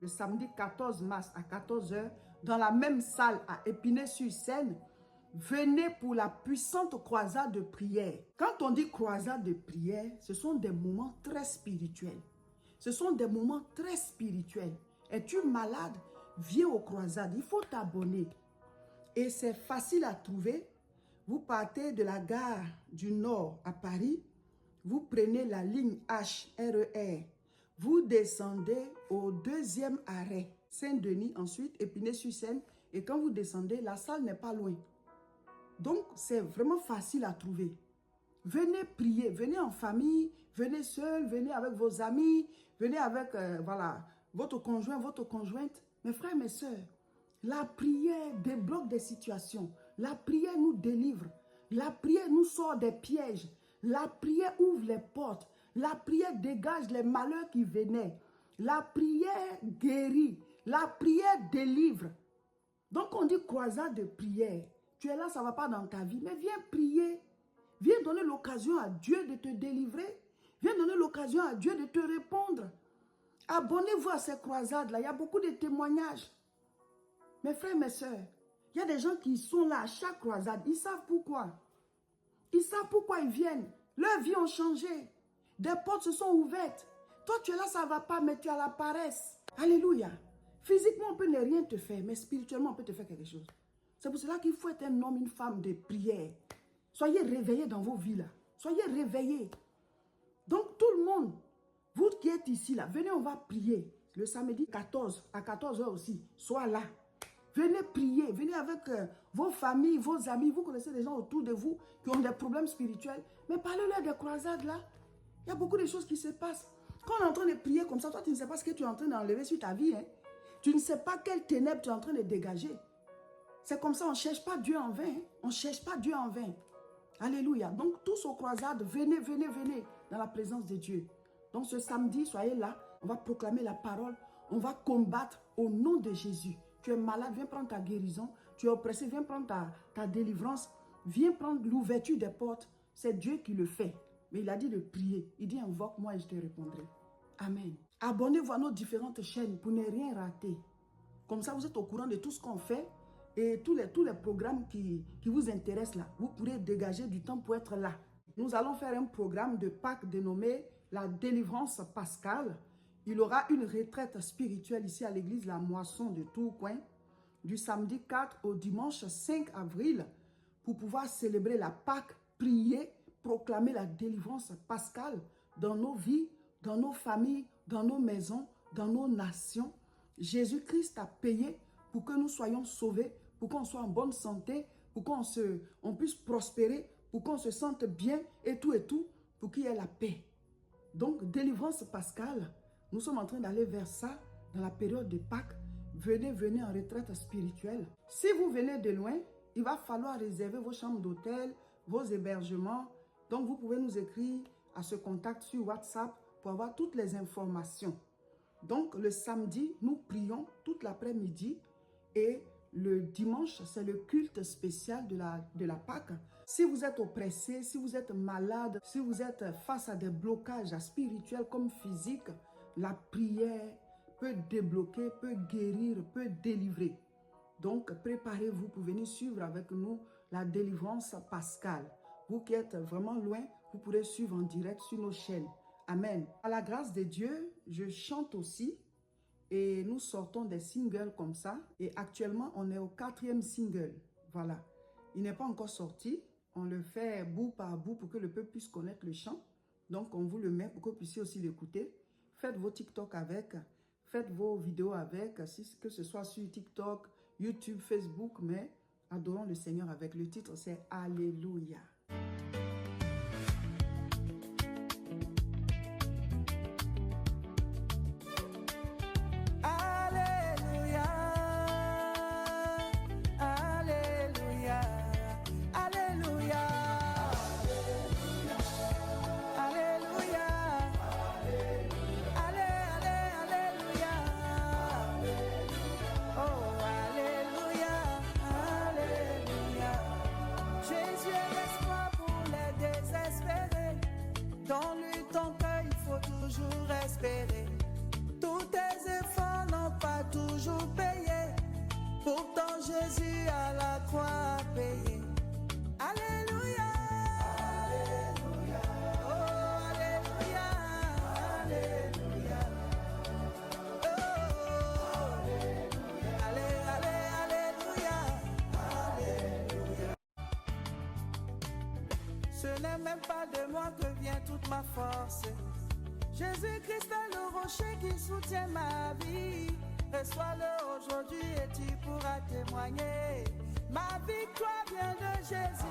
le samedi 14 mars à 14 h, dans la même salle à Épinay-sur-Seine. Venez pour la puissante croisade de prière. Quand on dit croisade de prière, ce sont des moments très spirituels. Ce sont des moments très spirituels. Es-tu malade? Viens aux croisades. Il faut t'abonner. Et c'est facile à trouver. Vous partez de la gare du Nord à Paris. Vous prenez la ligne H, RER. Vous descendez au deuxième arrêt, Saint-Denis, ensuite Épinay-sur-Seine. Et quand vous descendez, la salle n'est pas loin. Donc, c'est vraiment facile à trouver. Venez prier, venez en famille, venez seul, venez avec vos amis, venez avec voilà, votre conjoint, votre conjointe. Mes frères, mes sœurs, la prière débloque des situations. La prière nous délivre. La prière nous sort des pièges. La prière ouvre les portes. La prière dégage les malheurs qui venaient. La prière guérit. La prière délivre. Donc, on dit croisade de prière. Tu es là, ça ne va pas dans ta vie, mais viens prier. Viens donner l'occasion à Dieu de te délivrer. Viens donner l'occasion à Dieu de te répondre. Abonnez-vous à ces croisades-là. Il y a beaucoup de témoignages. Mes frères, mes sœurs, il y a des gens qui sont là à chaque croisade. Ils savent pourquoi. Ils savent pourquoi ils viennent. Leurs vies ont changé. Des portes se sont ouvertes. Toi, tu es là, ça ne va pas, mais tu as la paresse. Alléluia. Physiquement, on peut ne rien te faire, mais spirituellement, on peut te faire quelque chose. C'est pour cela qu'il faut être un homme, une femme de prière. Soyez réveillés dans vos vies là. Soyez réveillés. Donc tout le monde, vous qui êtes ici là, venez, on va prier. Le samedi 14, à 14 h aussi, sois là. Venez prier, venez avec vos familles, vos amis. Vous connaissez des gens autour de vous qui ont des problèmes spirituels. Mais parlez-leur des croisades là. Il y a beaucoup de choses qui se passent. Quand on est en train de prier comme ça, toi tu ne sais pas ce que tu es en train d'enlever sur ta vie. Hein? Tu ne sais pas quelles ténèbres tu es en train de dégager. C'est comme ça, on ne cherche pas Dieu en vain. Hein? On ne cherche pas Dieu en vain. Alléluia. Donc, tous aux croisades, venez, venez, venez dans la présence de Dieu. Donc, ce samedi, soyez là. On va proclamer la parole. On va combattre au nom de Jésus. Tu es malade, viens prendre ta guérison. Tu es oppressé, viens prendre ta délivrance. Viens prendre l'ouverture des portes. C'est Dieu qui le fait. Mais il a dit de prier. Il dit, invoque-moi et je te répondrai. Amen. Abonnez-vous à nos différentes chaînes pour ne rien rater. Comme ça, vous êtes au courant de tout ce qu'on fait. Et tous les programmes qui vous intéressent là, vous pourrez dégager du temps pour être là. Nous allons faire un programme de Pâques dénommé la délivrance pascale. Il y aura une retraite spirituelle ici à l'église La Moisson de Tourcoing du samedi 4 au dimanche 5 avril pour pouvoir célébrer la Pâques, prier, proclamer la délivrance pascale dans nos vies, dans nos familles, dans nos maisons, dans nos nations. Jésus-Christ a payé pour que nous soyons sauvés, pour qu'on soit en bonne santé, pour qu'on puisse prospérer, pour qu'on se sente bien et tout, pour qu'il y ait la paix. Donc, délivrance pascale, nous sommes en train d'aller vers ça dans la période de Pâques. Venez, venez en retraite spirituelle. Si vous venez de loin, il va falloir réserver vos chambres d'hôtel, vos hébergements. Donc, vous pouvez nous écrire à ce contact sur WhatsApp pour avoir toutes les informations. Donc, le samedi, nous prions toute l'après-midi et le dimanche, c'est le culte spécial de la Pâques. Si vous êtes oppressé, si vous êtes malade, si vous êtes face à des blocages spirituels comme physiques, la prière peut débloquer, peut guérir, peut délivrer. Donc, préparez-vous pour venir suivre avec nous la délivrance pascale. Vous qui êtes vraiment loin, vous pourrez suivre en direct sur nos chaînes. Amen. À la grâce de Dieu, je chante aussi. Et nous sortons des singles comme ça. Et actuellement, on est au 4e single. Voilà. Il n'est pas encore sorti. On le fait bout par bout pour que le peuple puisse connaître le chant. Donc, on vous le met pour que vous puissiez aussi l'écouter. Faites vos TikTok avec. Faites vos vidéos avec. Que ce soit sur TikTok, YouTube, Facebook. Mais adorons le Seigneur avec. Le titre, c'est Alléluia. Jésus est responsable. n'est même pas de moi que vient toute ma force. Jésus-Christ est le rocher qui soutient ma vie. Reçois-le aujourd'hui et tu pourras témoigner. Ma victoire vient de Jésus.